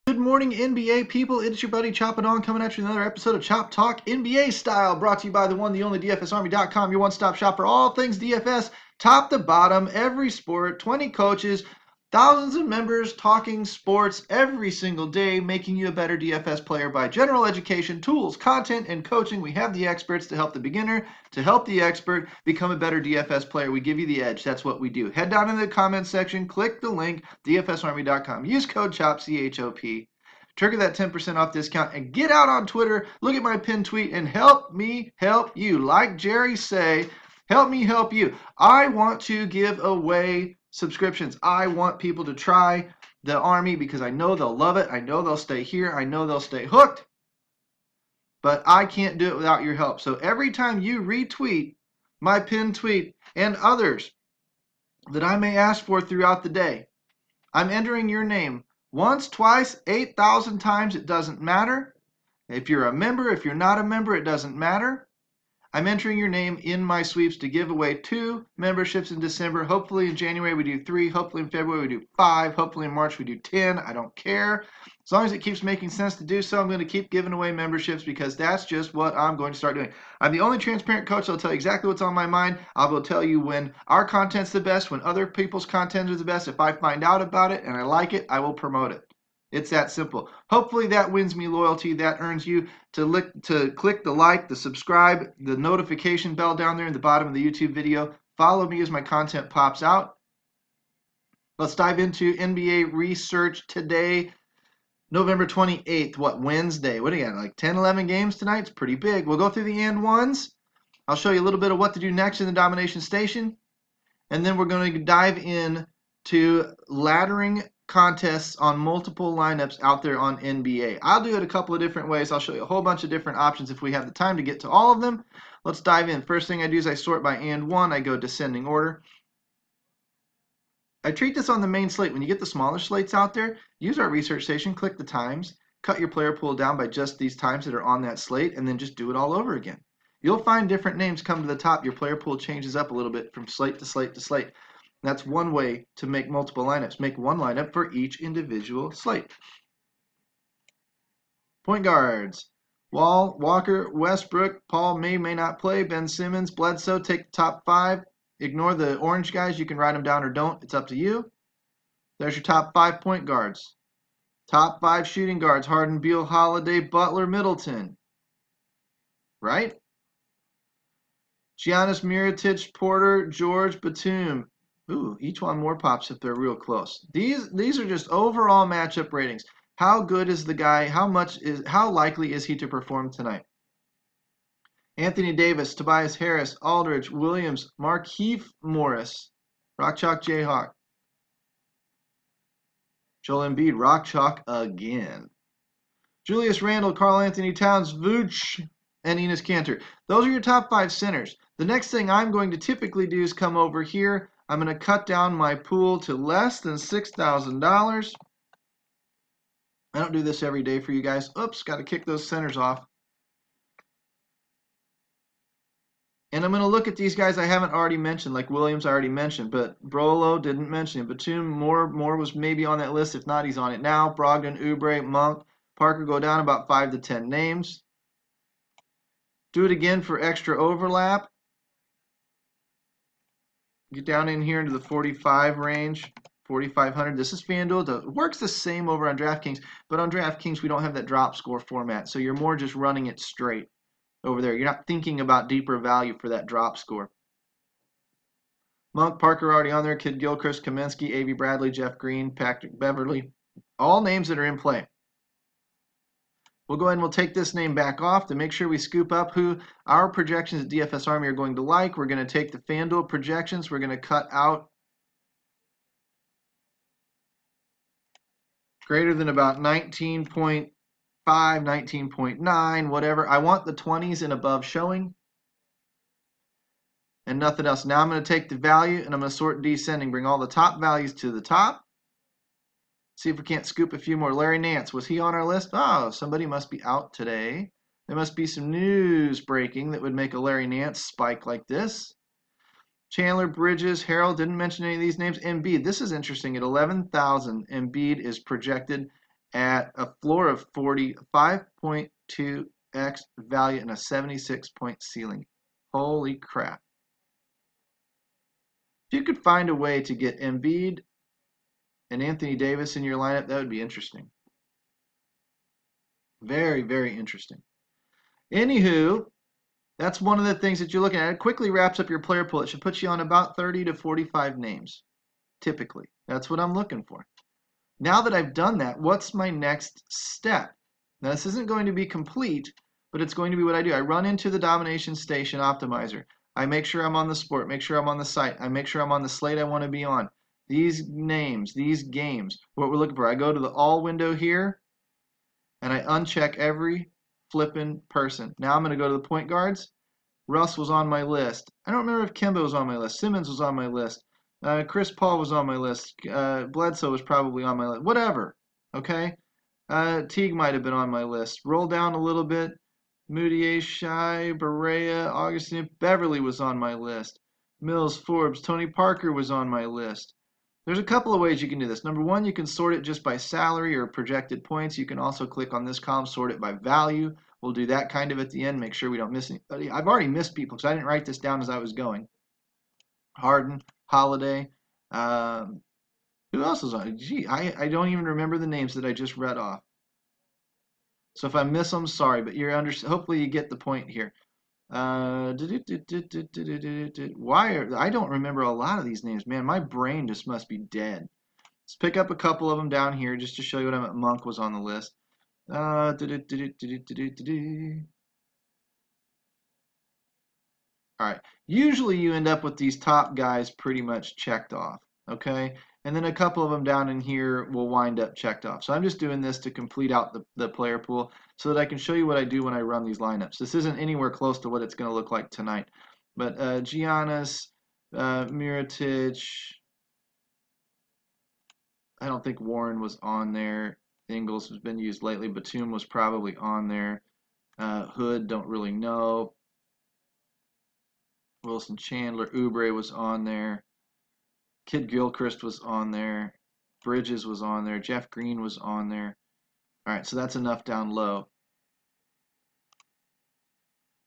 Good morning, NBA people. It's your buddy Chop It On coming at you with another episode of Chop Talk NBA Style, brought to you by the one, the only DFSArmy.com, your one-stop shop for all things DFS, top to bottom, every sport, 20 coaches, thousands of members talking sports every single day, making you a better DFS player by general education, tools, content, and coaching. We have the experts to help the beginner, to help the expert become a better DFS player. We give you the edge. That's what we do. Head down in the comments section, click the link, DFSArmy.com. Use code CHOP, C-H-O-P. Trigger that 10% off discount and get out on Twitter. Look at my pinned tweet and help me help you. Like Jerry say, help me help you. I want to give away subscriptions. I want people to try the Army because I know they'll love it. I know they'll stay here. I know they'll stay hooked. But I can't do it without your help. So every time you retweet my pinned tweet and others that I may ask for throughout the day, I'm entering your name. Once, twice, 8,000 times, it doesn't matter. If you're a member, if you're not a member, it doesn't matter. I'm entering your name in my sweeps to give away 2 memberships in December. Hopefully in January we do 3. Hopefully in February we do 5. Hopefully in March we do 10. I don't care. As long as it keeps making sense to do so, I'm going to keep giving away memberships because that's just what I'm going to start doing. I'm the only transparent coach that'll tell you exactly what's on my mind. I will tell you when our content's the best, when other people's content is the best. If I find out about it and I like it, I will promote it. It's that simple. Hopefully that wins me loyalty. That earns you to click the like, the subscribe, the notification bell down there in the bottom of the YouTube video. Follow me as my content pops out. Let's dive into NBA research today, November 28th. Wednesday? What do you got, like 10, 11 games tonight? It's pretty big. We'll go through the And1s. I'll show you a little bit of what to do next in the domination station. And then we're going to dive in to laddering contests on multiple lineups out there on NBA. I'll do it a couple of different ways. I'll show you a whole bunch of different options if we have the time to get to all of them. Let's dive in. First thing I do is I sort by And1. I go descending order. I treat this on the main slate. When you get the smaller slates out there, use our research station, click the times, cut your player pool down by just these times that are on that slate, and then just do it all over again. You'll find different names come to the top. Your player pool changes up a little bit from slate to slate to slate. That's one way to make multiple lineups. Make one lineup for each individual slate. Point guards. Wall, Walker, Westbrook, Paul may not play, Ben Simmons, Bledsoe, take the top 5. Ignore the orange guys. You can write them down or don't. It's up to you. There's your top 5 point guards. Top 5 shooting guards. Harden, Beal, Holiday, Butler, Middleton. Right? Giannis, Mirotic, Porter, George, Batum. Ooh, each one more pops if they're real close. These are just overall matchup ratings. How good is the guy? How likely is he to perform tonight? Anthony Davis, Tobias Harris, Aldridge, Williams, Markieff Morris, Rock Chalk Jayhawk. Joel Embiid, Rock Chalk again. Julius Randle, Karl Anthony Towns, Vooch, and Enes Kanter. Those are your top 5 centers. The next thing I'm going to typically do is come over here. I'm going to cut down my pool to less than $6,000. I don't do this every day for you guys. Oops, got to kick those centers off. And I'm going to look at these guys I haven't already mentioned, like Williams I already mentioned, but Brolo didn't mention him. Batum, Moore was maybe on that list. If not, he's on it now. Brogdon, Oubre, Monk, Parker go down about 5 to 10 names. Do it again for extra overlap. Get down in here into the 45 range, 4,500. This is Fanduel. It works the same over on DraftKings, but on DraftKings we don't have that drop score format, so you're more just running it straight over there. You're not thinking about deeper value for that drop score. Monk, Parker already on there. Kid Gilchrist, Kaminsky, A.V. Bradley, Jeff Green, Patrick Beverly. All names that are in play. We'll go ahead and we'll take this name back off to make sure we scoop up who our projections at DFS Army are going to like. We're going to take the FanDuel projections. We're going to cut out greater than about 19.5, 19.9, whatever. I want the 20s and above showing and nothing else. Now I'm going to take the value and I'm going to sort descending. Bring all the top values to the top. See if we can't scoop a few more. Larry Nance, was he on our list? Oh, somebody must be out today. There must be some news breaking that would make a Larry Nance spike like this. Chandler, Bridges, Harold, didn't mention any of these names. Embiid, this is interesting. At 11,000, Embiid is projected at a floor of 40, 5.2x value, and a 76-point ceiling. Holy crap. If you could find a way to get Embiid and Anthony Davis in your lineup, that would be interesting. Very, very interesting. Anywho, that's one of the things that you're looking at. It quickly wraps up your player pool. It should put you on about 30 to 45 names, typically. That's what I'm looking for. Now that I've done that, what's my next step? Now, this isn't going to be complete, but it's going to be what I do. I run into the Domination Station Optimizer. I make sure I'm on the sport, make sure I'm on the site. I make sure I'm on the slate I want to be on. These names, these games, what we're looking for. I go to the all window here, and I uncheck every flipping person. Now I'm going to go to the point guards. Russ was on my list. I don't remember if Kemba was on my list. Simmons was on my list. Chris Paul was on my list. Bledsoe was probably on my list. Whatever. Okay? Teague might have been on my list. Roll down a little bit. Moutier, Shai, Barea, Augustine, Beverly was on my list. Mills, Forbes, Tony Parker was on my list. There's a couple of ways you can do this. Number one, you can sort it just by salary or projected points. You can also click on this column, sort it by value. We'll do that kind of at the end, make sure we don't miss anybody. I've already missed people because I didn't write this down as I was going. Harden, Holiday. Who else was on? Gee, I don't even remember the names that I just read off. So if I miss them, sorry, but you're hopefully you get the point here. Why I don't remember a lot of these names, man. My brain just must be dead. Let's pick up a couple of them down here just to show you what I meant. Monk was on the list. All right. Usually you end up with these top guys pretty much checked off. Okay. And then a couple of them down in here will wind up checked off. So I'm just doing this to complete out the player pool so that I can show you what I do when I run these lineups. This isn't anywhere close to what it's going to look like tonight. But Giannis, Mirotic, I don't think Warren was on there. Ingles has been used lately. Batum was probably on there. Hood, don't really know. Wilson Chandler, Oubre was on there. Kid Gilchrist was on there. Bridges was on there. Jeff Green was on there. All right, so that's enough down low.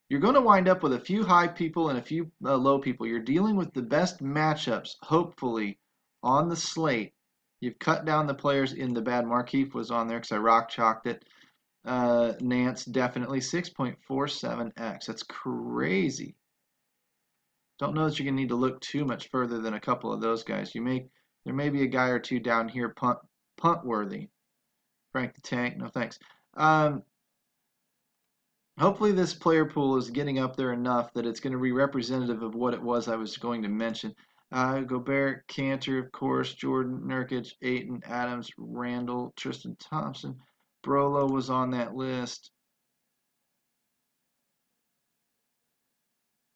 You're going to wind up with a few high people and a few low people. You're dealing with the best matchups, hopefully, on the slate. You've cut down the players in the bad. Markieff was on there because I rock chalked it. Nance, definitely 6.47x. That's crazy. Don't know that you're going to need to look too much further than a couple of those guys. There may be a guy or two down here punt worthy. Frank the Tank, no thanks. Hopefully this player pool is getting up there enough that it's going to be representative of what it was I was going to mention. Gobert, Cantor, of course, Jordan, Nurkic, Ayton, Adams, Randall, Tristan Thompson. Brolo was on that list.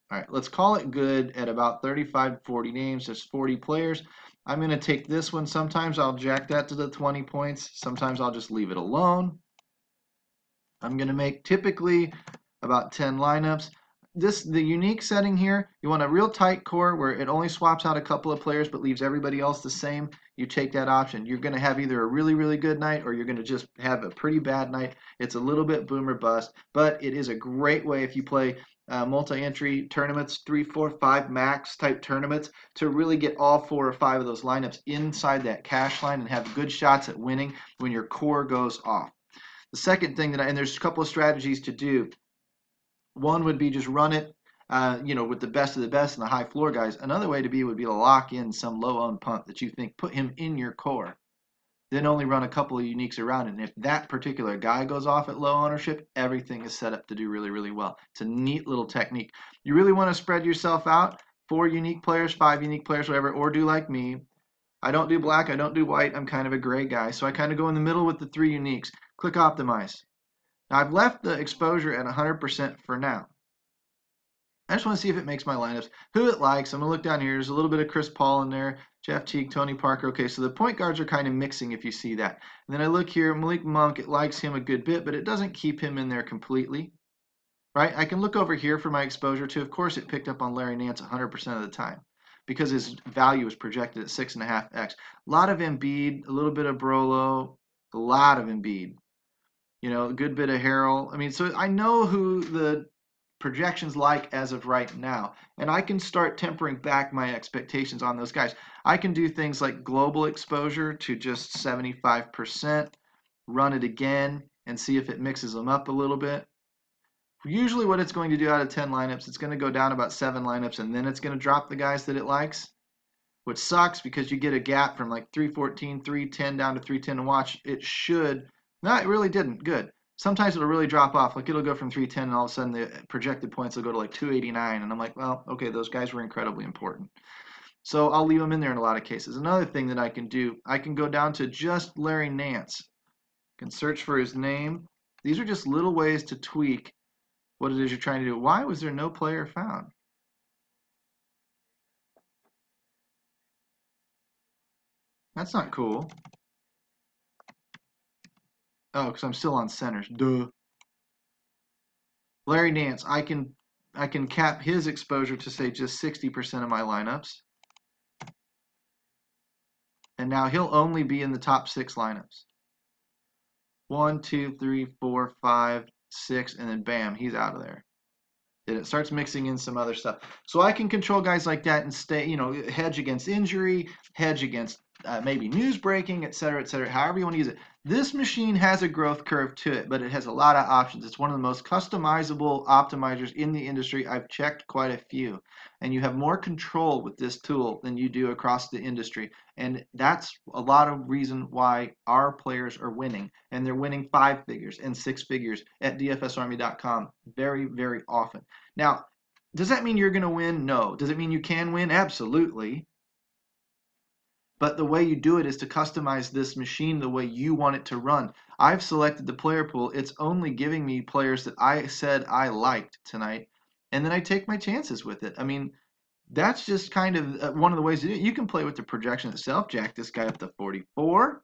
All right, let's call it good at about 35 to 40 names. There's 40 players. I'm going to take this one. Sometimes I'll jack that to the 20 points. Sometimes I'll just leave it alone. I'm going to make typically about 10 lineups. The unique setting here, you want a real tight core where it only swaps out a couple of players but leaves everybody else the same. You take that option. You're going to have either a really, really good night or you're going to just have a pretty bad night. It's a little bit boom or bust, but it is a great way if you play multi-entry tournaments, 3, 4, 5 max type tournaments, to really get all 4 or 5 of those lineups inside that cash line and have good shots at winning when your core goes off. The second thing and there's a couple of strategies to do. One would be just run it, with the best of the best and the high floor guys. Another way would be to lock in some low-owned punt that you think, put him in your core. Then only run a couple of uniques around it. And if that particular guy goes off at low ownership, everything is set up to do really, really well. It's a neat little technique. You really want to spread yourself out, 4 unique players, 5 unique players, whatever, or do like me. I don't do black, I don't do white, I'm kind of a gray guy. So I kind of go in the middle with the 3 uniques. Click optimize. Now I've left the exposure at 100% for now. I just want to see if it makes my lineups. Who it likes. I'm going to look down here. There's a little bit of Chris Paul in there. Jeff Teague, Tony Parker. Okay, so the point guards are kind of mixing if you see that. And then I look here. Malik Monk, it likes him a good bit, but it doesn't keep him in there completely. Right? I can look over here for my exposure too. Of course, it picked up on Larry Nance 100% of the time because his value is projected at 6.5x. A lot of Embiid, a little bit of Brolo, A lot of Embiid. A good bit of Harrell. I mean, so I know who the projections like as of right now, and I can start tempering back my expectations on those guys. I can do things like global exposure to just 75%, run it again, and see if it mixes them up a little bit. Usually what it's going to do out of 10 lineups, it's going to go down about 7 lineups, and then it's going to drop the guys that it likes, which sucks because you get a gap from like 314, 310 down to 310 to watch. It should. No, it really didn't. Good. Sometimes it'll really drop off. Like it'll go from 310 and all of a sudden the projected points will go to like 289. And I'm like, well, okay, those guys were incredibly important. So I'll leave them in there in a lot of cases. Another thing that I can do, I can go down to just Larry Nance. I can search for his name. These are just little ways to tweak what it is you're trying to do. Why was there no player found? That's not cool. Oh, because I'm still on centers. Duh. Larry Nance, I can cap his exposure to say just 60% of my lineups. And now he'll only be in the top 6 lineups. 1, 2, 3, 4, 5, 6, and then bam, he's out of there. And it starts mixing in some other stuff. So I can control guys like that and stay, hedge against injury, hedge against maybe news breaking, et cetera, however you want to use it. This machine has a growth curve to it, but it has a lot of options. It's one of the most customizable optimizers in the industry. I've checked quite a few. And you have more control with this tool than you do across the industry. And that's a lot of reason why our players are winning. And they're winning 5 figures and 6 figures at DFSArmy.com very, very often. Now, does that mean you're going to win? No. Does it mean you can win? Absolutely. But the way you do it is to customize this machine the way you want it to run. I've selected the player pool. It's only giving me players that I said I liked tonight, and then I take my chances with it. I mean, that's just kind of one of the ways to do it. You can play with the projection itself. Jack this guy up to 44.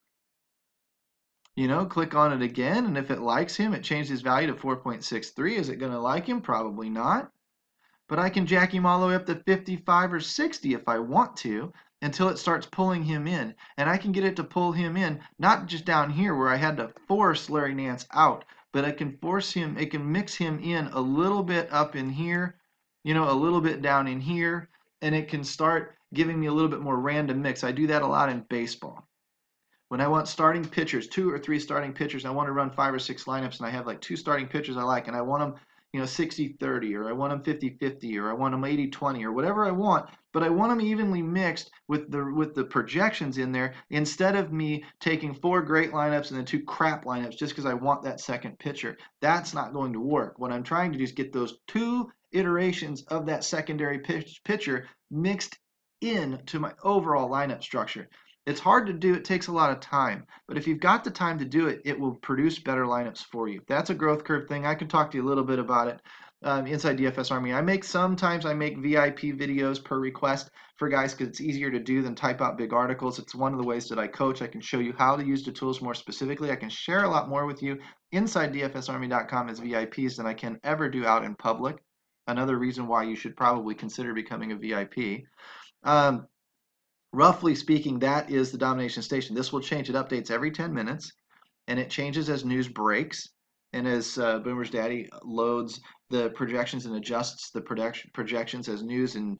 Click on it again, and if it likes him, it changes his value to 4.63. Is it going to like him? Probably not. But I can jack him all the way up to 55 or 60 if I want to, until it starts pulling him in. And I can get it to pull him in, not just down here where I had to force Larry Nance out, but I can force him, it can mix him in a little bit up in here, a little bit down in here, and it can start giving me a little bit more random mix. I do that a lot in baseball. When I want starting pitchers, 2 or 3 starting pitchers, I want to run 5 or 6 lineups, and I have like 2 starting pitchers I like, and I want them 60-30, or I want them 50-50, or I want them 80-20, or whatever I want, but I want them evenly mixed with the projections in there, instead of me taking 4 great lineups and then 2 crap lineups just because I want that second pitcher. That's not going to work. What I'm trying to do is get those 2 iterations of that secondary pitcher mixed into my overall lineup structure. It's hard to do. It takes a lot of time. But if you've got the time to do it, it will produce better lineups for you. That's a growth curve thing. I can talk to you a little bit about it inside DFS Army. Sometimes I make VIP videos per request for guys because it's easier to do than type out big articles. It's one of the ways that I coach. I can show you how to use the tools more specifically. I can share a lot more with you inside DFSArmy.com as VIPs than I can ever do out in public. Another reason why you should probably consider becoming a VIP. Roughly speaking, that is the domination station. This will change. It updates every 10 minutes, and it changes as news breaks and as Boomer's Daddy loads the projections and adjusts the projections as news and,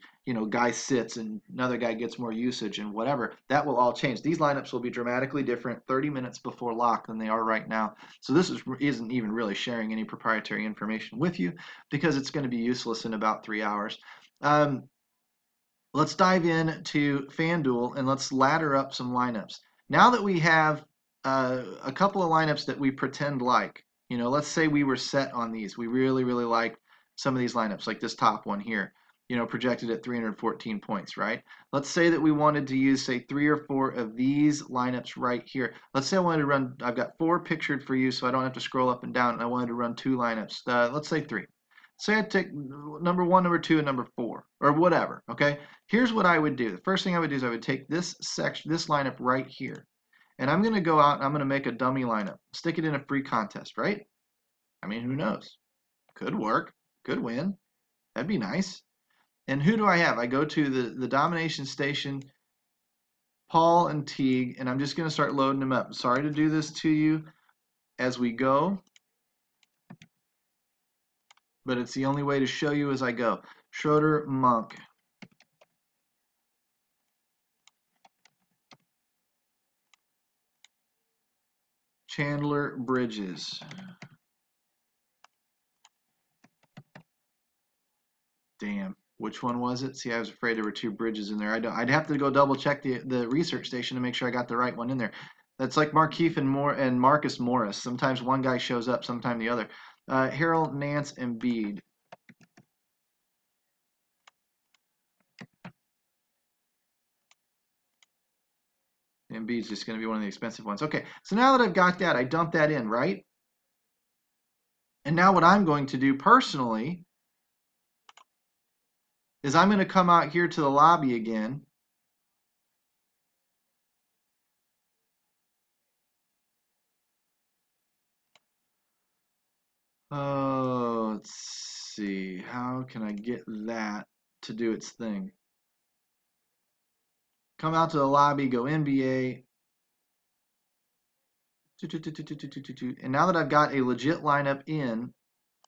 guy sits and another guy gets more usage and whatever. That will all change. These lineups will be dramatically different 30 minutes before lock than they are right now. So this isn't even really sharing any proprietary information with you because it's going to be useless in about 3 hours. Let's dive into Fanduel and let's ladder up some lineups. Now that we have a couple of lineups that we pretend like, let's say we were set on these. We really, really like some of these lineups, like this top one here, projected at 314 points, right? Let's say that we wanted to use, say, 3 or 4 of these lineups right here. Let's say I wanted to run, I've got 4 pictured for you so I don't have to scroll up and down, and I wanted to run 2 lineups. Let's say 3. Say I take number 1, number 2, and number 4, or whatever, okay? Here's what I would do. The first thing I would do is I would take this lineup right here, and I'm going to go out and I'm going to make a dummy lineup. Stick it in a free contest, right? I mean, who knows? Could work. Could win. That'd be nice. And who do I have? I go to the domination station Paul and Teague, and I'm just going to start loading them up. Sorry to do this to you as we go, but it's the only way to show you as I go. Schroeder, Monk. Chandler, Bridges. Damn. Which one was it? See, I was afraid there were two Bridges in there. I'd have to go double check the research station to make sure I got the right one in there. That's like Markieff and Marcus Morris. Sometimes one guy shows up, sometimes the other. Harold, Nance, and Embiid. Embiid's just going to be one of the expensive ones. Okay, so now that I've got that, I dump that in, right? And now what I'm going to do personally is I'm going to come out here to the lobby again. Oh, let's see. How can I get that to do its thing? Come out to the lobby, go NBA. And now that I've got a legit lineup in,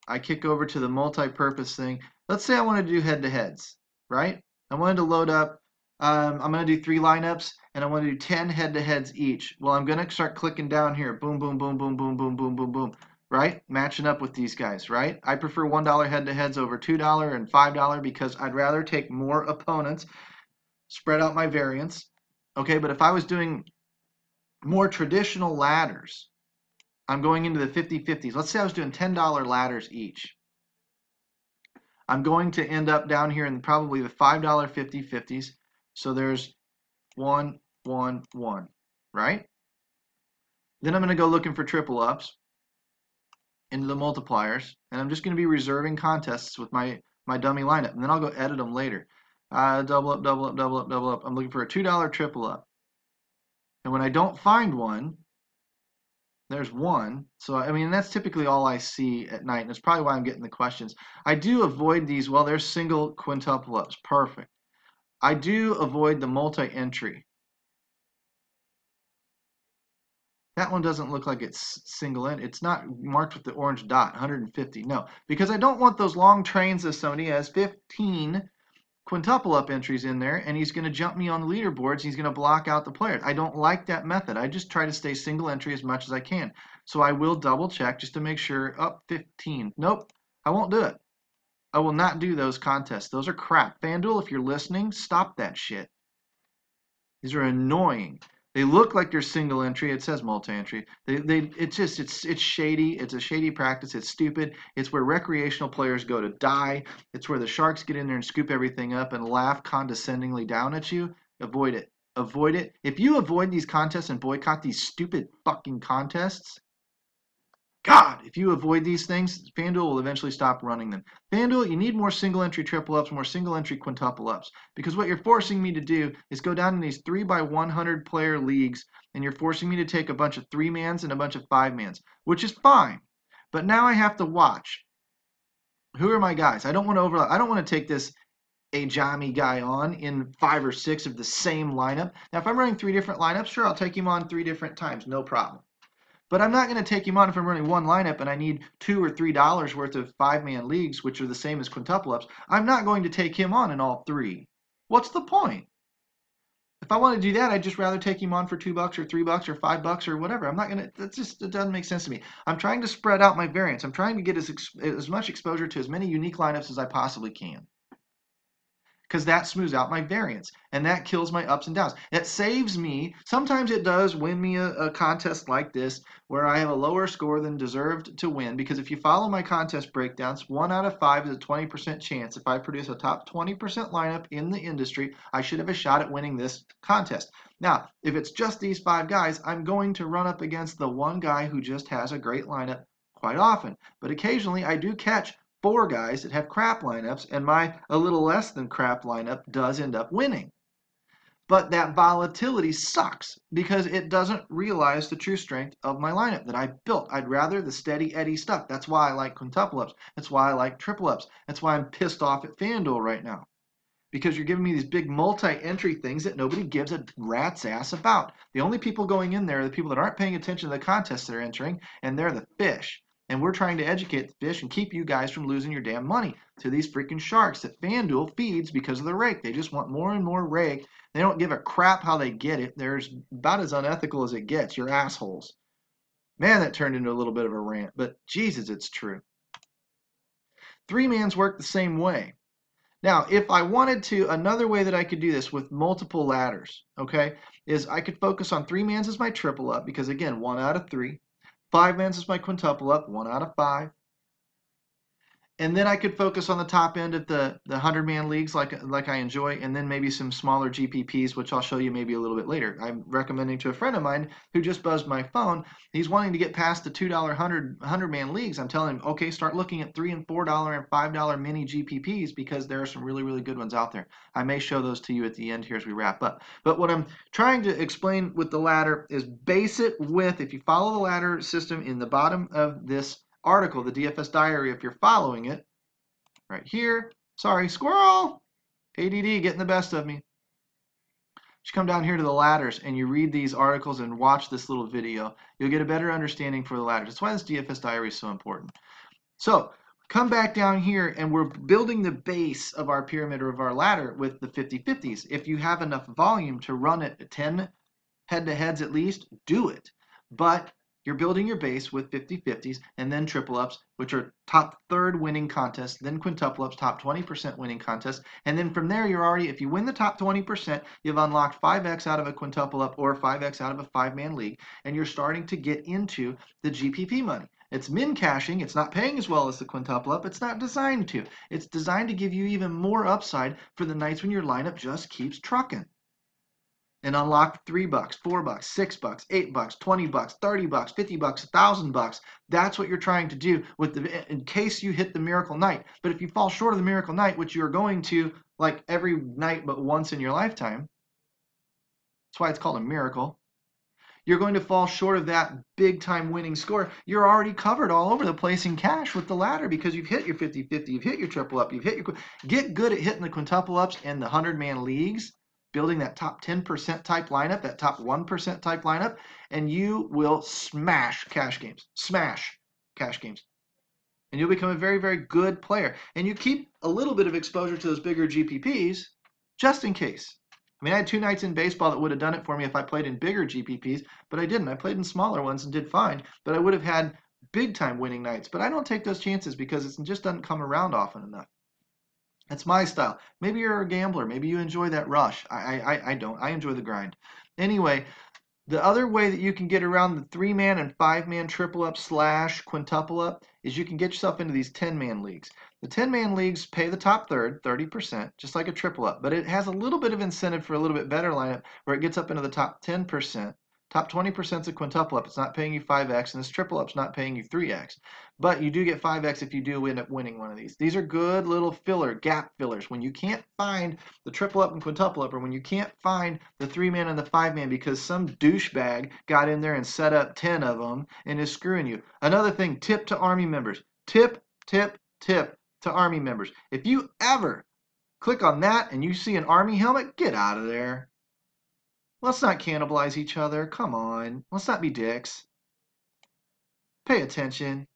I kick over to the multi-purpose thing. Let's say I want to do head-to-heads, right? I wanted to load up, I'm going to do 3 lineups, and I want to do 10 head-to-heads each. Well, I'm going to start clicking down here. Boom, boom, boom, boom, boom, boom, boom, boom, boom. Right? Matching up with these guys, right? I prefer $1 head-to-heads over $2 and $5 because I'd rather take more opponents, spread out my variance. Okay, but if I was doing more traditional ladders, I'm going into the 50-50s. Let's say I was doing $10 ladders each. I'm going to end up down here in probably the $5 50-50s. So there's 1, 1, 1, right? Then I'm going to go looking for triple ups into the multipliers, and I'm just going to be reserving contests with my dummy lineup, and then I'll go edit them later. Double up, double up, double up, double up. I'm looking for a $2 triple up. And when I don't find one, there's one. So, I mean, that's typically all I see at night, and it's probably why I'm getting the questions. I do avoid these. Well, there's single quintuple ups. Perfect. I do avoid the multi-entry. That one doesn't look like it's single in. It's not marked with the orange dot, 150. No, because I don't want those long trains of somebody who has 15 quintuple up entries in there, and he's going to jump me on the leaderboards. He's going to block out the players. I don't like that method. I just try to stay single entry as much as I can. So I will double check just to make sure. Up 15. Nope, I won't do it. I will not do those contests. Those are crap. Fanduel, if you're listening, stop that shit. These are annoying. They look like they're single entry. It says multi-entry. It's shady. It's a shady practice. It's stupid. It's where recreational players go to die. It's where the sharks get in there and scoop everything up and laugh condescendingly down at you. Avoid it. Avoid it. If you avoid these contests and boycott these stupid fucking contests, God, if you avoid these things, FanDuel will eventually stop running them. FanDuel, you need more single entry triple ups, more single entry quintuple ups. Because what you're forcing me to do is go down in these 3x100 player leagues, and you're forcing me to take a bunch of 3-mans and a bunch of 5-mans, which is fine. But now I have to watch. Who are my guys? I don't want to overlap. I don't want to take this Ajami guy on in 5 or 6 of the same lineup. Now, if I'm running 3 different lineups, sure, I'll take him on 3 different times, no problem. But I'm not going to take him on if I'm running one lineup and I need $2 or $3 worth of 5-man leagues, which are the same as quintuple ups. I'm not going to take him on in all 3. What's the point? If I want to do that, I'd just rather take him on for $2 or $3 or $5 or whatever. I'm not going to. It doesn't make sense to me. I'm trying to spread out my variance. I'm trying to get as much exposure to as many unique lineups as I possibly can, because that smooths out my variance and that kills my ups and downs. It saves me. Sometimes it does win me a contest like this where I have a lower score than deserved to win, because if you follow my contest breakdowns, 1 out of 5 is a 20% chance. If I produce a top 20% lineup in the industry, I should have a shot at winning this contest. Now, if it's just these 5 guys, I'm going to run up against the one guy who just has a great lineup quite often. But occasionally I do catch 4 guys that have crap lineups, and my a little less than crap lineup does end up winning. But that volatility sucks because it doesn't realize the true strength of my lineup that I built. I'd rather the steady Eddie stuff. That's why I like quintuple ups. That's why I like triple ups. That's why I'm pissed off at FanDuel right now. because you're giving me these big multi-entry things that nobody gives a rat's ass about. The only people going in there are the people that aren't paying attention to the contests they're entering, and they're the fish. And we're trying to educate the fish and keep you guys from losing your damn money to these freaking sharks that FanDuel feeds because of the rake. They just want more and more rake. They don't give a crap how they get it. They're about as unethical as it gets. You're assholes. Man, that turned into a little bit of a rant, but Jesus, it's true. Three-mans work the same way. Now, if I wanted to, another way that I could do this with multiple ladders, okay, is I could focus on three-mans as my triple up, because again, 1 out of 3. Five-mans is my quintuple up, 1 out of 5. And then I could focus on the top end of the 100-man leagues like I enjoy, and then maybe some smaller GPPs, which I'll show you maybe a little bit later. I'm recommending to a friend of mine who just buzzed my phone. He's wanting to get past the $2 100-man leagues. I'm telling him, okay, start looking at $3 and $4 and $5 mini GPPs because there are some really, really good ones out there. I may show those to you at the end here as we wrap up. But what I'm trying to explain with the ladder is base it with, if you follow the ladder system in the bottom of this article, the DFS diary, if you're following it, right here. Sorry, squirrel! ADD getting the best of me. You come down here to the ladders and you read these articles and watch this little video. You'll get a better understanding for the ladders. That's why this DFS diary is so important. So come back down here and we're building the base of our pyramid or of our ladder with the 50-50s. If you have enough volume to run it at 10 head-to-heads at least, do it. But you're building your base with 50-50s and then triple ups, which are top third winning contests, then quintuple ups, top 20% winning contests. And then from there, you're already, if you win the top 20%, you've unlocked 5x out of a quintuple up or 5x out of a 5-man league. And you're starting to get into the GPP money. It's min cashing. It's not paying as well as the quintuple up. It's not designed to. It's designed to give you even more upside for the nights when your lineup just keeps trucking. And unlock $3, $4, $6, $8, $20, $30, $50, $1,000. That's what you're trying to do with the, in case you hit the miracle night. But if you fall short of the miracle night, which you're going to like every night but once in your lifetime, that's why it's called a miracle. You're going to fall short of that big time winning score. You're already covered all over the place in cash with the ladder because you've hit your 50-50, you've hit your triple up, you've hit your, get good at hitting the quintuple ups and the 100-man leagues, building that top 10% type lineup, that top 1% type lineup, and you will smash cash games. Smash cash games. And you'll become a very, very good player. And you keep a little bit of exposure to those bigger GPPs just in case. I mean, I had 2 nights in baseball that would have done it for me if I played in bigger GPPs, but I didn't. I played in smaller ones and did fine, but I would have had big time winning nights. But I don't take those chances because it just doesn't come around often enough. That's my style. Maybe you're a gambler. Maybe you enjoy that rush. I don't. I enjoy the grind. Anyway, the other way that you can get around the 3-man and 5-man triple up / quintuple up is you can get yourself into these 10-man leagues. The 10-man leagues pay the top third, 30%, just like a triple up, but it has a little bit of incentive for a little bit better lineup where it gets up into the top 10%. Top 20% is a quintuple up. It's not paying you 5x, and this triple up's not paying you 3x. But you do get 5x if you do end up winning one of these. These are good little gap fillers. When you can't find the triple up and quintuple up, or when you can't find the 3-man and the 5-man because some douchebag got in there and set up 10 of them and is screwing you. Another thing, tip to Army members. Tip to Army members. If you ever click on that and you see an Army helmet, get out of there. Let's not cannibalize each other. Come on. Let's not be dicks. Pay attention.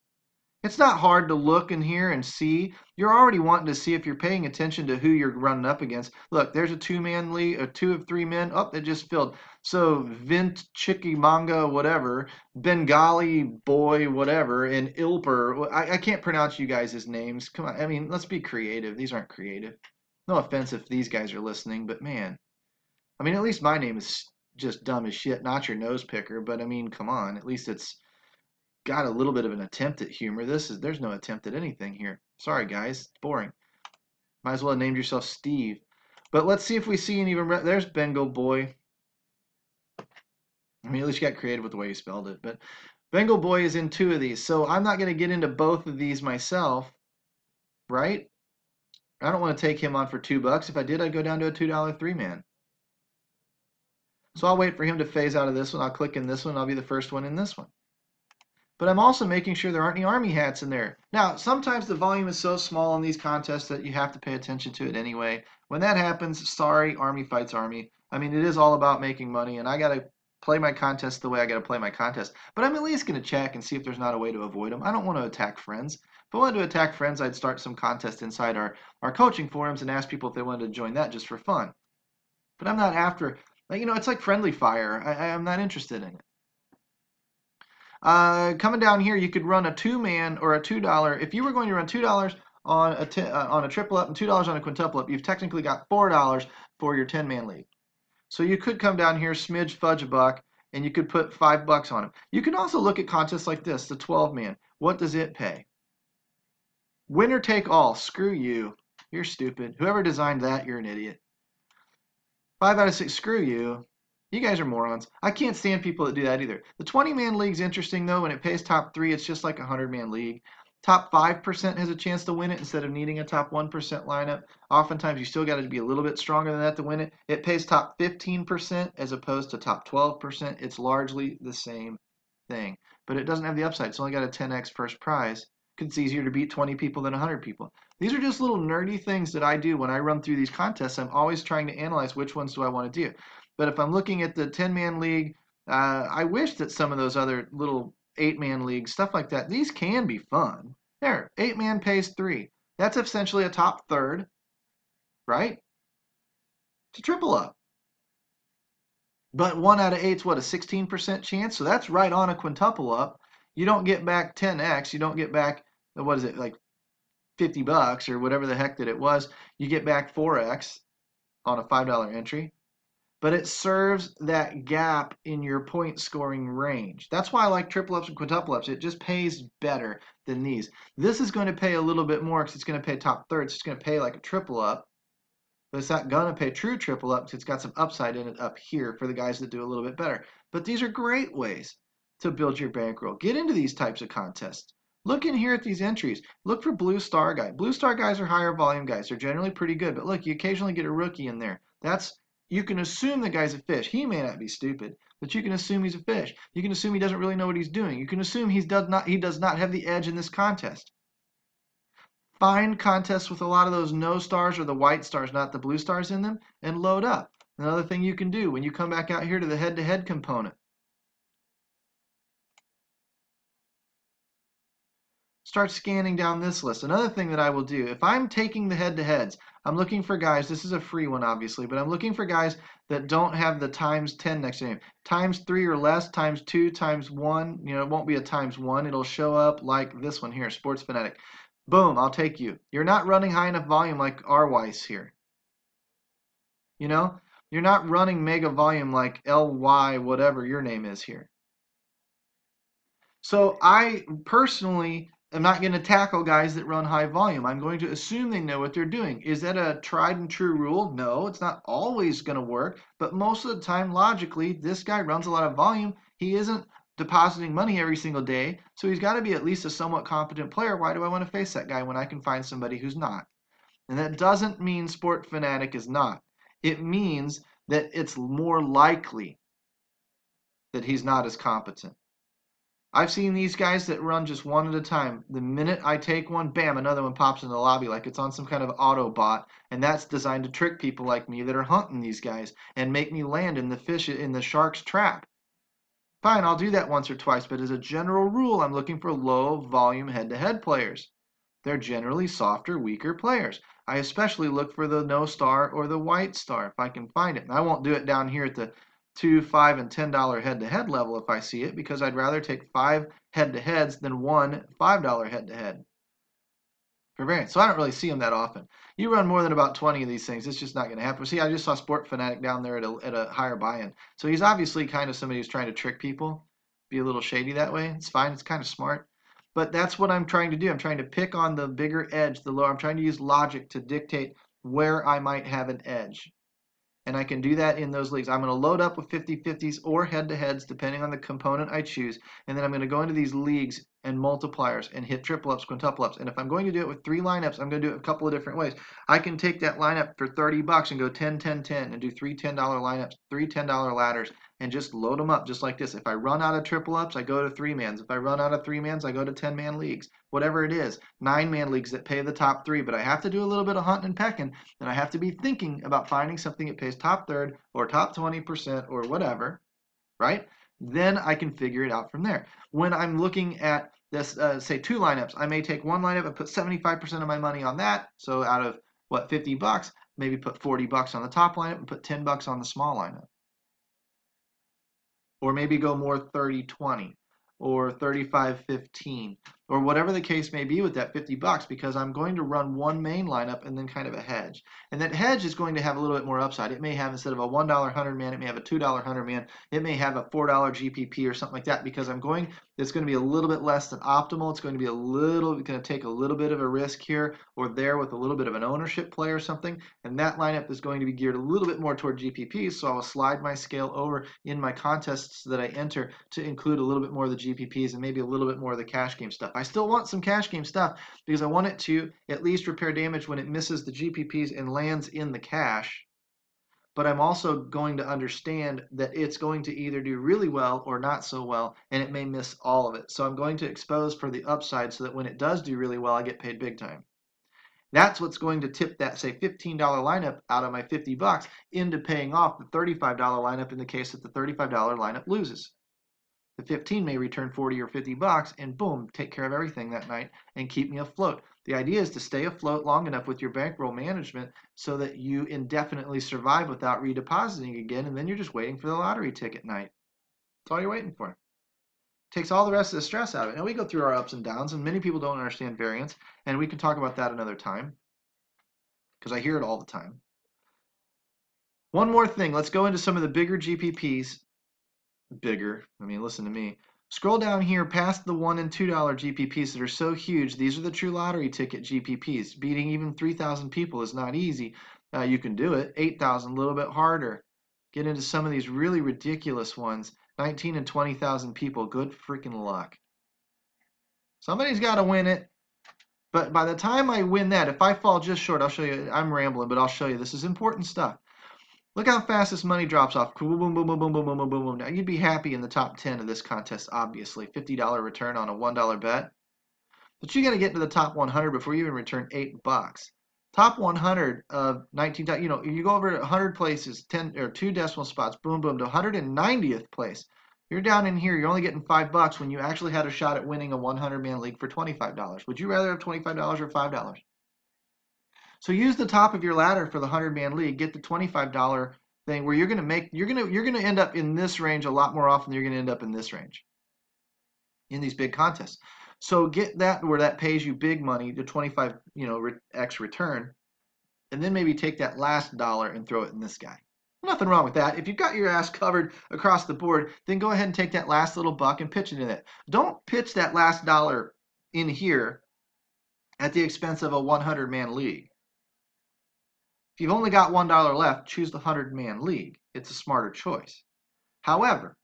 It's not hard to look in here and see. You're already wanting to see if you're paying attention to who you're running up against. Look, there's a 2-man league, a 2 of 3 men. Oh, it just filled. So Vint Chicky Manga, whatever, Bengali boy, whatever, and Ilper. I can't pronounce you guys' names. Come on. I mean, let's be creative. These aren't creative. No offense if these guys are listening, but man. I mean, at least my name is just dumb as shit, not your nose picker, but I mean, come on. At least it's got a little bit of an attempt at humor. There's no attempt at anything here. Sorry, guys. It's boring. Might as well have named yourself Steve. But let's see if we see any. There's Bengal Boy. I mean, at least you got creative with the way you spelled it. But Bengal Boy is in 2 of these. So I'm not going to get into both of these myself, right? I don't want to take him on for $2. If I did, I'd go down to a $2 3-man. So I'll wait for him to phase out of this one. I'll click in this one. I'll be the first one in this one. But I'm also making sure there aren't any Army hats in there. Now, sometimes the volume is so small in these contests that you have to pay attention to it anyway When that happens, sorry, Army fights Army. I mean, it is all about making money, and I got to play my contest the way I got to play my contest. But I'm at least going to check and see if there's not a way to avoid them. I don't want to attack friends. If I wanted to attack friends, I'd start some contest inside our coaching forums and ask people if they wanted to join that just for fun. But I'm not after, you know, it's like friendly fire. I'm not interested in it. Coming down here, you could run a 2-man or a $2. If you were going to run $2 on a triple up and $2 on a quintuple up, you've technically got $4 for your 10-man league. So you could come down here, smidge fudge a buck, and you could put $5 on them. You can also look at contests like this, the 12-man. What does it pay? Winner take all. Screw you. You're stupid. Whoever designed that, you're an idiot. 5 out of 6. Screw you. You guys are morons. I can't stand people that do that either. The 20-man league's interesting, though. When it pays top 3, it's just like a 100-man league. Top 5% has a chance to win it instead of needing a top 1% lineup. Oftentimes, you still got to be a little bit stronger than that to win it. It pays top 15% as opposed to top 12%. It's largely the same thing, but it doesn't have the upside. It's only got a 10x first prize because it's easier to beat 20 people than 100 people. These are just little nerdy things that I do when I run through these contests. I'm always trying to analyze which ones do I want to do. But if I'm looking at the 10-man league, I wish that some of those other little 8-man leagues, stuff like that, these can be fun. There, 8-man pays 3. That's essentially a top third, right? To triple up. But 1 out of 8's what, a 16% chance? So that's right on a quintuple up. You don't get back 10x. You don't get back, what is it, like $50 or whatever the heck that it was. You get back 4x on a $5 entry. But it serves that gap in your point scoring range. That's why I like triple ups and quintuple ups. It just pays better than these. This is going to pay a little bit more because it's going to pay top thirds. It's going to pay like a triple up, but it's not going to pay true triple up because it's got some upside in it up here for the guys that do a little bit better. But these are great ways to build your bankroll. Get into these types of contests. Look in here at these entries. Look for blue star guy. Blue star guys are higher volume guys. They're generally pretty good. But look, you occasionally get a rookie in there. You can assume the guy's a fish. He may not be stupid, but you can assume he's a fish. You can assume he doesn't really know what he's doing. You can assume he does not have the edge in this contest. Find contests with a lot of those no stars or the white stars, not the blue stars in them, and load up. Another thing you can do when you come back out here to the head-to-head component. Start scanning down this list. Another thing that I will do, if I'm taking the head-to-heads, I'm looking for guys, this is a free one obviously, but I'm looking for guys that don't have the times 10 next to name. Times 3 or less, times 2, times 1, you know, it won't be a times 1. It'll show up like this one here, Sports Fanatic. Boom, I'll take you. You're not running high enough volume like R-Weiss here. You know, you're not running mega volume like LY, whatever your name is here. So I personally am not going to tackle guys that run high volume. I'm going to assume they know what they're doing. Is that a tried and true rule? No, it's not always going to work, but most of the time, logically, this guy runs a lot of volume. He isn't depositing money every single day, so he's got to be at least a somewhat competent player. Why do I want to face that guy when I can find somebody who's not? And that doesn't mean Sport Fanatic is not. It means that it's more likely that he's not as competent. I've seen these guys that run just one at a time. The minute I take one, bam, another one pops in the lobby like it's on some kind of auto bot, and that's designed to trick people like me that are hunting these guys and make me land in the shark's trap. Fine, I'll do that once or twice, but as a general rule, I'm looking for low volume head-to-head players. They're generally softer, weaker players. I especially look for the no star or the white star if I can find it. And I won't do it down here at the $2, $5, and $10 head-to-head level if I see it, because I'd rather take 5 head-to-heads than 1 $5 head-to-head for variance. So I don't really see them that often. You run more than about 20 of these things, it's just not going to happen. See, I just saw Sport Fanatic down there at a higher buy-in. So he's obviously kind of somebody who's trying to trick people, be a little shady that way. It's fine, it's kind of smart. But that's what I'm trying to do. I'm trying to pick on the bigger edge, the lower. I'm trying to use logic to dictate where I might have an edge. And I can do that in those leagues. I'm going to load up with 50-50s or head-to-heads, depending on the component I choose. And then I'm going to go into these leagues and multipliers and hit triple ups, quintuple ups. And if I'm going to do it with 3 lineups, I'm going to do it a couple of different ways. I can take that lineup for $30 and go 10, 10, 10 and do 3 $10 lineups, 3 $10 ladders, and just load them up just like this. If I run out of triple ups, I go to 3-mans. If I run out of 3-mans, I go to 10-man leagues. Whatever it is, 9-man leagues that pay the top 3. But I have to do a little bit of hunting and pecking, and I have to be thinking about finding something that pays top third or top 20% or whatever, right? Then I can figure it out from there. When I'm looking at this, say 2 lineups, I may take 1 lineup and put 75% of my money on that. So out of what, $50, maybe put $40 on the top lineup and put $10 on the small lineup. Or maybe go more 30-20 or 35-15 or whatever the case may be with that $50, because I'm going to run 1 main lineup and then kind of a hedge. And that hedge is going to have a little bit more upside. It may have, instead of a $1 100-man, it may have a $2 100-man. It may have a $4 GPP or something like that, because it's going to be a little bit less than optimal. It's going to take a little bit of a risk here or there with a little bit of an ownership play or something. And that lineup is going to be geared a little bit more toward GPPs. So I will slide my scale over in my contests that I enter to include a little bit more of the GPPs and maybe a little bit more of the cash game stuff. I still want some cash game stuff because I want it to at least repair damage when it misses the GPPs and lands in the cash. But I'm also going to understand that it's going to either do really well or not so well, and it may miss all of it. So I'm going to expose for the upside so that when it does do really well, I get paid big time. That's what's going to tip that, say, $15 lineup out of my $50 into paying off the $35 lineup in the case that the $35 lineup loses. The 15 may return 40 or $50 and boom, take care of everything that night and keep me afloat. The idea is to stay afloat long enough with your bankroll management so that you indefinitely survive without redepositing again, and then you're just waiting for the lottery ticket night. That's all you're waiting for. Takes all the rest of the stress out of it. Now we go through our ups and downs, and many people don't understand variance, and we can talk about that another time because I hear it all the time. One more thing, let's go into some of the bigger GPPs. Bigger, I mean, listen to me. Scroll down here past the $1 and $2 GPPs that are so huge. These are the true lottery ticket GPPs. Beating even 3,000 people is not easy. You can do it. 8,000, a little bit harder. Get into some of these really ridiculous ones. 19 and 20,000 people. Good freaking luck. Somebody's got to win it. But by the time I win that, if I fall just short, I'll show you. I'm rambling, but I'll show you. This is important stuff. Look how fast this money drops off. Boom, boom, boom, boom, boom, boom, boom, boom, boom. Now, you'd be happy in the top 10 of this contest, obviously. $50 return on a $1 bet. But you got to get to the top 100 before you even return $8. Top 100 of 19, you go over 100 places, 10 or 2 decimal spots, boom, boom, to 190th place. You're down in here, you're only getting $5 when you actually had a shot at winning a 100-man league for $25. Would you rather have $25 or $5? So use the top of your ladder for the 100-man league. Get the $25 thing where you're going to end up in this range a lot more often than you're going to end up in this range in these big contests. So get that where that pays you big money, the 25 x return, and then maybe take that last dollar and throw it in this guy. Nothing wrong with that. If you've got your ass covered across the board, then go ahead and take that last little buck and pitch it in it. Don't pitch that last dollar in here at the expense of a 100-man league. If you've only got $1 left, choose the 100-man league. It's a smarter choice. However,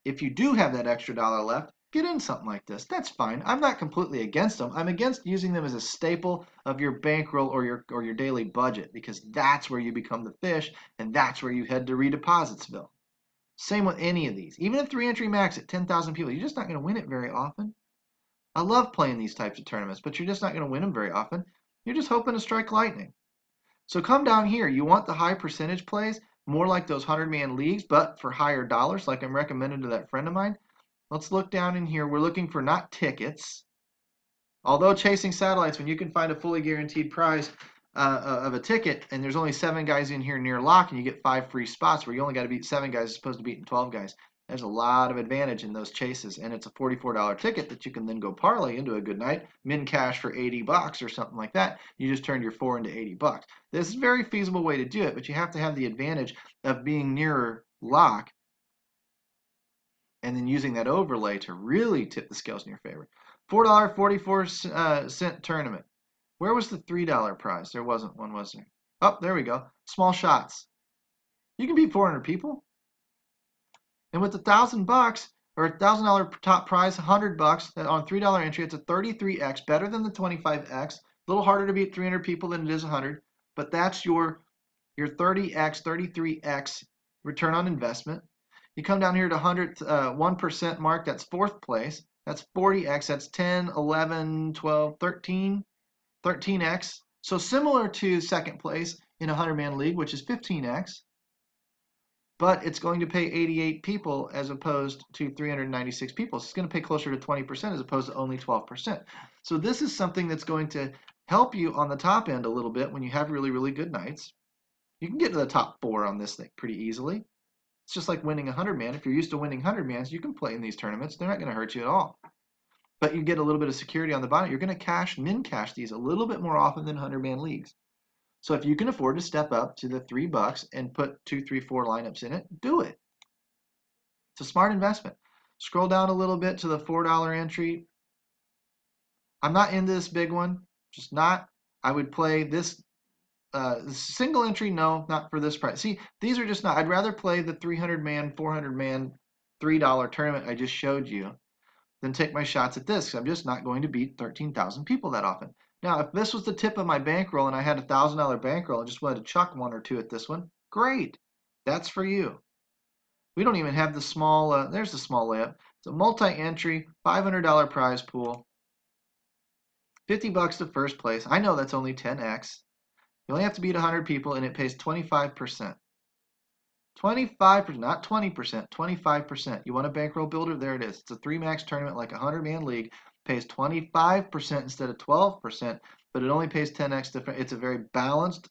if you do have that extra dollar left, get in something like this. That's fine. I'm not completely against them. I'm against using them as a staple of your bankroll or your daily budget, because that's where you become the fish and that's where you head to redepositsville. Same with any of these. Even a 3-entry max at 10,000 people, you're just not going to win it very often. I love playing these types of tournaments, but you're just not going to win them very often. You're just hoping to strike lightning. So come down here. You want the high percentage plays, more like those 100-man leagues, but for higher dollars, like I'm recommending to that friend of mine. Let's look down in here. We're looking for not tickets. Although chasing satellites, when you can find a fully guaranteed prize of a ticket, and there's only 7 guys in here near lock, and you get 5 free spots where you only got to beat 7 guys as opposed to beating 12 guys. There's a lot of advantage in those chases, and it's a $44 ticket that you can then go parlay into a good night, min cash for $80 or something like that. You just turned your 4 into $80. This is a very feasible way to do it, but you have to have the advantage of being nearer lock and then using that overlay to really tip the scales in your favor. $4.44 tournament. Where was the $3 prize? There wasn't one, was there? Oh, there we go. Small shots. You can beat 400 people. And with $1,000, or $1,000 top prize, $100 on $3 entry. It's a 33x, better than the 25x. A little harder to beat 300 people than it is 100, but that's your 30x, 33x return on investment. You come down here to 1% mark, that's fourth place. That's 40x, that's 10, 11, 12, 13, 13x. So similar to second place in a 100-man league, which is 15x, but it's going to pay 88 people as opposed to 396 people. So it's going to pay closer to 20% as opposed to only 12%. So this is something that's going to help you on the top end a little bit when you have really, really good nights. You can get to the top 4 on this thing pretty easily. It's just like winning 100-man. If you're used to winning 100-mans, you can play in these tournaments. They're not going to hurt you at all. But you get a little bit of security on the bottom. You're going to min cash these a little bit more often than 100-man leagues. So if you can afford to step up to the $3 and put 2, 3, 4 lineups in it, do it. It's a smart investment. Scroll down a little bit to the $4 entry. I'm not into this big one, just not. I would play this single entry, no, not for this price. See, these are just not. I'd rather play the 300-man, 400-man, $3 tournament I just showed you than take my shots at this. I'm just not going to beat 13,000 people that often. Now, if this was the tip of my bankroll and I had a $1,000 bankroll and just wanted to chuck 1 or 2 at this one, great. That's for you. We don't even have the small, there's the small layup. It's a multi-entry, $500 prize pool. $50 to first place. I know that's only 10x. You only have to beat 100 people and it pays 25%. 25%, not 20%, 25%. You want a bankroll builder? There it is. It's a 3-max tournament like a 100-man league. Pays 25% instead of 12%, but it only pays 10x different. It's a very balanced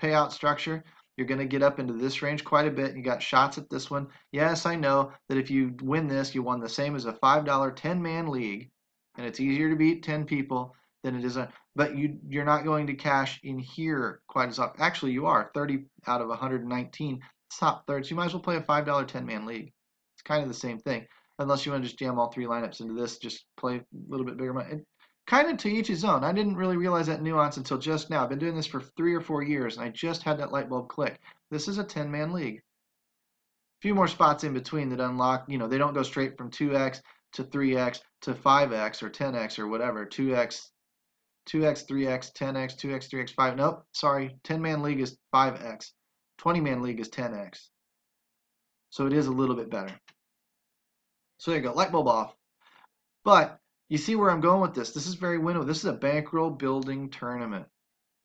payout structure. You're going to get up into this range quite a bit. You got shots at this one. Yes, I know that if you win this, you won the same as a $5 10-man league, and it's easier to beat 10 people than it is but you're not going to cash in here quite as often. Actually, you are 30 out of 119 top thirds. You might as well play a $5 10-man league. It's kind of the same thing, unless you want to just jam all 3 lineups into this. Just play a little bit bigger money. Kind of to each his own. I didn't really realize that nuance until just now. I've been doing this for 3 or 4 years, and I just had that light bulb click. This is a 10-man league. A few more spots in between that unlock. You know, they don't go straight from 2x to 3x to 5x or 10x or whatever. 2x, 3x, 10x, 2x, 3x, 5. Nope, sorry. 10-man league is 5x. 20-man league is 10x. So it is a little bit better. So there you go, light bulb off. But you see where I'm going with this. This is very winnable. This is a bankroll building tournament.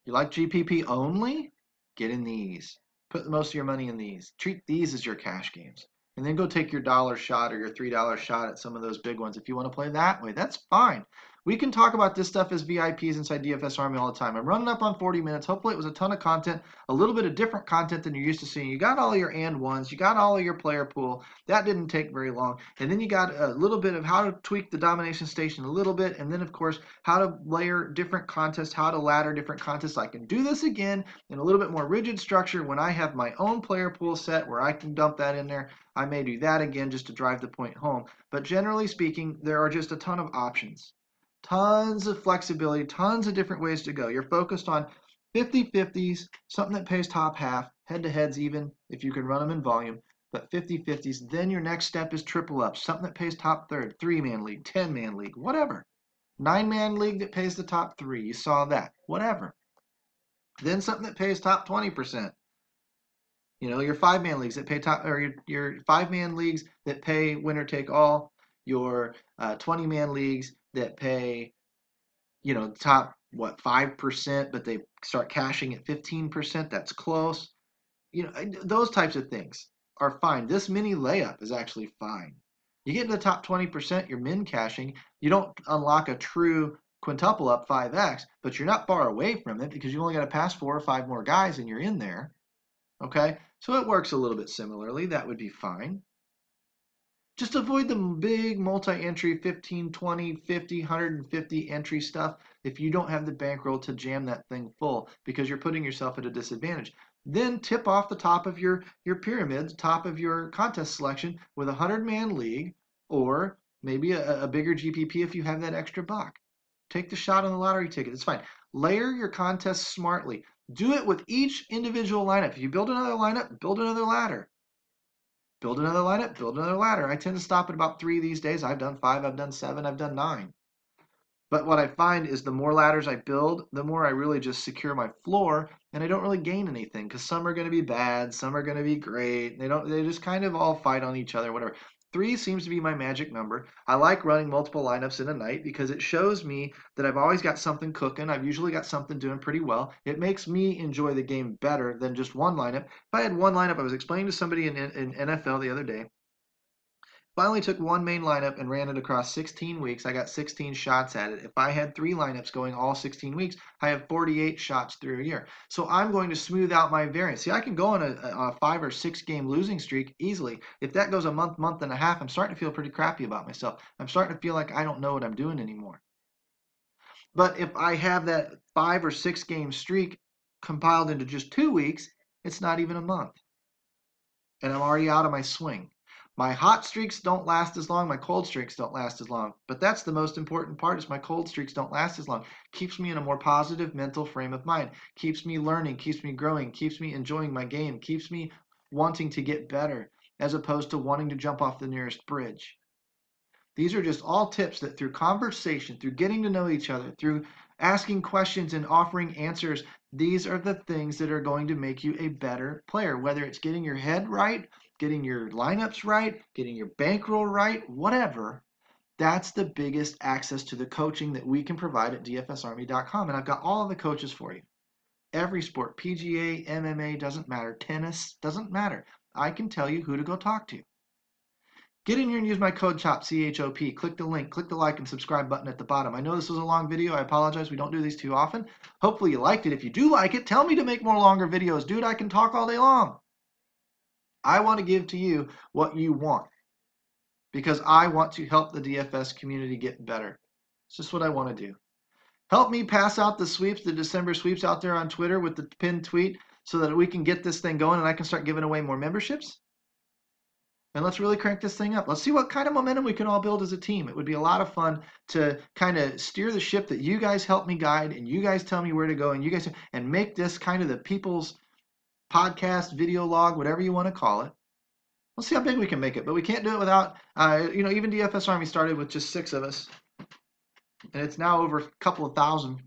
You like GPP only? Get in these. Put most of your money in these. Treat these as your cash games. And then go take your $1 shot or your $3 shot at some of those big ones. If you want to play that way, that's fine. We can talk about this stuff as VIPs inside DFS Army all the time. I'm running up on 40 minutes. Hopefully it was a ton of content, a little bit of different content than you're used to seeing. You got all of your And1s. You got all of your player pool. That didn't take very long. And then you got a little bit of how to tweak the domination station a little bit. And then, of course, how to layer different contests, how to ladder different contests. I can do this again in a little bit more rigid structure when I have my own player pool set where I can dump that in there. I may do that again just to drive the point home. But generally speaking, there are just a ton of options. Tons of flexibility, tons of different ways to go. You're focused on 50-50s, something that pays top half, head-to-heads even, if you can run them in volume, but 50-50s. Then your next step is triple up, something that pays top third, 3-man league, 10-man league, whatever. 9-man league that pays the top 3, you saw that, whatever. Then something that pays top 20%. You know, your 5-man leagues that pay top, or your 5-man leagues that pay winner take all, your 20-man leagues that pay, you know, top, 5%, but they start cashing at 15%. That's close. You know, those types of things are fine. This mini layup is actually fine. You get to the top 20%, you're min cashing. You don't unlock a true quintuple up 5x, but you're not far away from it because you only got to pass 4 or 5 more guys and you're in there. Okay, so it works a little bit similarly. That would be fine. Just avoid the big multi-entry 15, 20, 50, 150 entry stuff if you don't have the bankroll to jam that thing full because you're putting yourself at a disadvantage. Then tip off the top of your pyramid, top of your contest selection with a 100-man league or maybe a bigger GPP if you have that extra buck. Take the shot on the lottery ticket. It's fine. Layer your contests smartly. Do it with each individual lineup. If you build another lineup, build another ladder. build another lineup, build another ladder. I tend to stop at about 3 these days. I've done 5, I've done 7, I've done 9. But what I find is the more ladders I build, the more I really just secure my floor, and I don't really gain anything because some are going to be bad, some are going to be great. They just kind of all fight on each other, whatever. 3 seems to be my magic number. I like running multiple lineups in a night because it shows me that I've always got something cooking. I've usually got something doing pretty well. It makes me enjoy the game better than just one lineup. If I had one lineup, I was explaining to somebody in NFL the other day, if I only took one main lineup and ran it across 16 weeks, I got 16 shots at it. If I had 3 lineups going all 16 weeks, I have 48 shots through a year. So I'm going to smooth out my variance. See, I can go on a 5 or 6 game losing streak easily. If that goes a month, month and a half, I'm starting to feel pretty crappy about myself. I'm starting to feel like I don't know what I'm doing anymore. But if I have that 5 or 6 game streak compiled into just 2 weeks, it's not even a month. And I'm already out of my swing. My hot streaks don't last as long. My cold streaks don't last as long. But that's the most important part is my cold streaks don't last as long. Keeps me in a more positive mental frame of mind. Keeps me learning, keeps me growing, keeps me enjoying my game, keeps me wanting to get better as opposed to wanting to jump off the nearest bridge. These are just all tips that through conversation, through getting to know each other, through asking questions and offering answers, these are the things that are going to make you a better player, whether it's getting your head right, getting your lineups right, getting your bankroll right, whatever. That's the biggest access to the coaching that we can provide at dfsarmy.com. And I've got all of the coaches for you. Every sport, PGA, MMA, doesn't matter. Tennis, doesn't matter. I can tell you who to go talk to. Get in here and use my code CHOP, C-H-O-P. Click the link, click the like and subscribe button at the bottom. I know this was a long video. I apologize. We don't do these too often. Hopefully you liked it. If you do like it, tell me to make more longer videos. Dude, I can talk all day long. I want to give to you what you want because I want to help the DFS community get better. It's just what I want to do. Help me pass out the sweeps, the December sweeps out there on Twitter with the pinned tweet so that we can get this thing going and I can start giving away more memberships. And let's really crank this thing up. Let's see what kind of momentum we can all build as a team. It would be a lot of fun to kind of steer the ship that you guys help me guide and you guys tell me where to go and you guys and make this kind of the people's podcast, video log, whatever you want to call it. We'll see how big we can make it, but we can't do it without, even DFS Army started with just 6 of us, and it's now over a couple of thousand.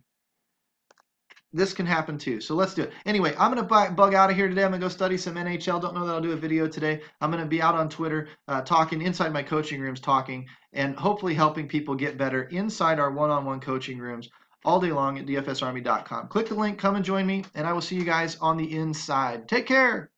This can happen too, so let's do it. Anyway, I'm going to bug out of here today. I'm going to go study some NHL. Don't know that I'll do a video today. I'm going to be out on Twitter talking, inside my coaching rooms talking, and hopefully helping people get better inside our one-on-one coaching rooms all day long at dfsarmy.com. Click the link, come and join me, and I will see you guys on the inside. Take care.